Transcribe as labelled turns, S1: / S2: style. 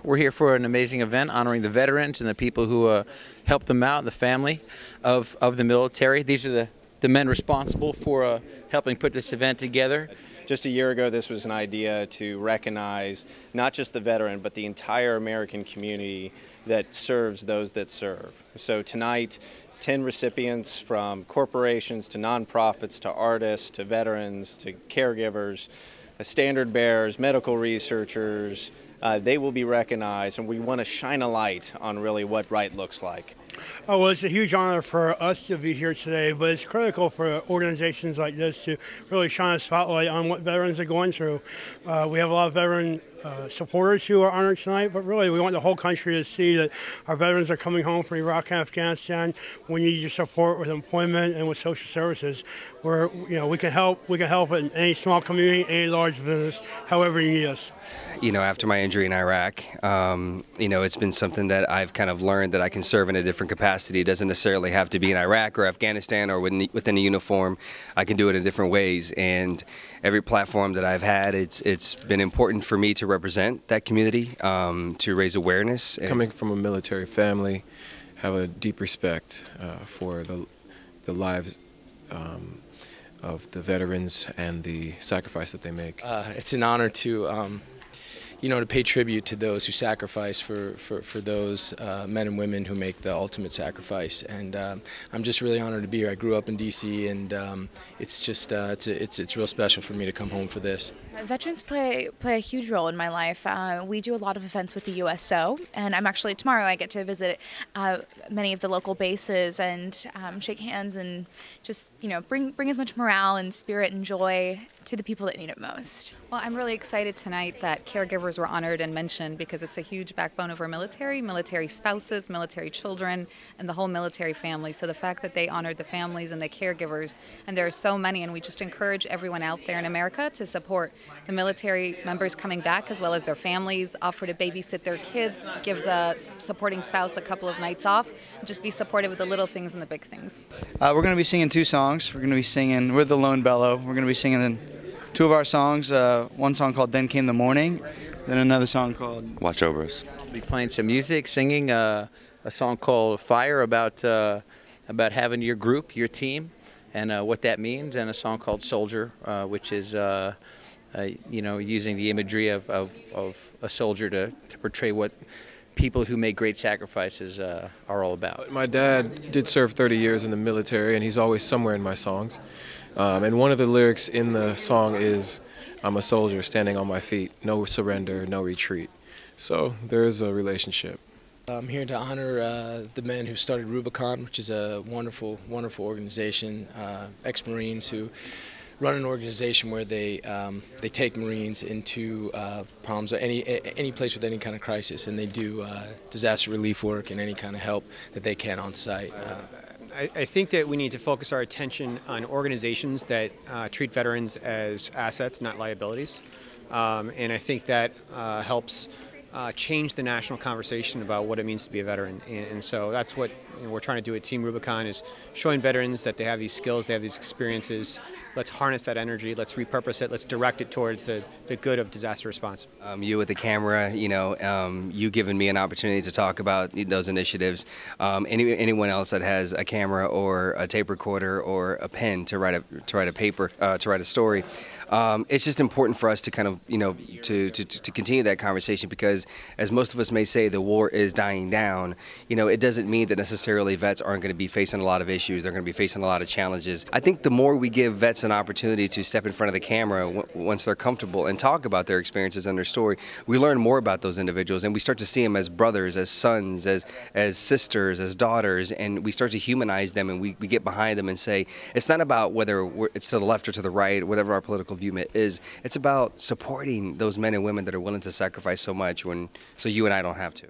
S1: We're here for an amazing event honoring the veterans and the people who helped them out, the family of the military. These are the men responsible for helping put this event together.
S2: Just a year ago, this was an idea to recognize not just the veteran, but the entire American community that serves those that serve. So tonight, 10 recipients from corporations to nonprofits to artists to veterans to caregivers, standard bearers, medical researchers, they will be recognized, and we want to shine a light on really what right looks like.
S3: Oh, well, it's a huge honor for us to be here today, but it's critical for organizations like this to really shine a spotlight on what veterans are going through. We have a lot of veteran supporters who are honored tonight, but really we want the whole country to see that our veterans are coming home from Iraq and Afghanistan. We need your support with employment and with social services. Where we can help in any small community, any large business, however you need us.
S4: After my injury in Iraq, it's been something that I've kind of learned that I can serve in a different capacity. It doesn't necessarily have to be in Iraq or Afghanistan or within a uniform. I can do it in different ways, and every platform that I've had, it's been important for me to represent that community, to raise awareness.
S5: Coming from a military family, have a deep respect for the lives of the veterans and the sacrifice that they make.
S6: It's an honor to to pay tribute to those who sacrifice for those men and women who make the ultimate sacrifice. And I'm just really honored to be here. I grew up in D.C. and it's just it's real special for me to come home for this.
S7: Veterans play a huge role in my life. We do a lot of events with the USO, and tomorrow I get to visit many of the local bases and shake hands and just bring as much morale and spirit and joy to the people that need it most.
S8: Well, I'm really excited tonight that caregivers were honored and mentioned because it's a huge backbone of our military spouses, military children, and the whole military family. So the fact that they honored the families and the caregivers, and there are so many, and we just encourage everyone out there in America to support the military members coming back as well as their families, offer to babysit their kids, give the supporting spouse a couple of nights off, and just be supportive of the little things and the big things.
S9: We're going to be singing 2 songs. We're the Lone Bellow. We're going to be singing 2 of our songs, one song called Then Came the Morning, then another song called
S10: Watch Over Us.
S1: We'll be playing some music, singing a song called Fire about having your group, your team, and what that means, and a song called Soldier, which is using the imagery of a soldier to portray what people who make great sacrifices are all about.
S5: My dad did serve 30 years in the military, and he's always somewhere in my songs. And one of the lyrics in the song is, "I'm a soldier standing on my feet, no surrender, no retreat." So there is a relationship.
S6: I'm here to honor the men who started Rubicon, which is a wonderful, wonderful organization, ex-Marines who run an organization where they take Marines into problems, any place with any kind of crisis, and they do disaster relief work and any kind of help that they can on site.
S11: I think that we need to focus our attention on organizations that treat veterans as assets, not liabilities, and I think that helps change the national conversation about what it means to be a veteran. And so that's what we're trying to do at Team Rubicon, is showing veterans that they have these skills, they have these experiences. Let's harness that energy, let's repurpose it, let's direct it towards the good of disaster response.
S4: You with the camera, you giving me an opportunity to talk about those initiatives. Anyone else that has a camera or a tape recorder or a pen to write a story. It's just important for us to kind of, to continue that conversation, because as most of us may say, the war is dying down. It doesn't mean that necessarily vets aren't going to be facing a lot of issues. They're going to be facing a lot of challenges. I think the more we give vets an opportunity to step in front of the camera once they're comfortable and talk about their experiences and their story, we learn more about those individuals, and we start to see them as brothers, as sons, as sisters, as daughters, and we start to humanize them, and we get behind them and say, it's not about whether it's to the left or to the right, whatever our political view is. It's about supporting those men and women that are willing to sacrifice so much so you and I don't have to.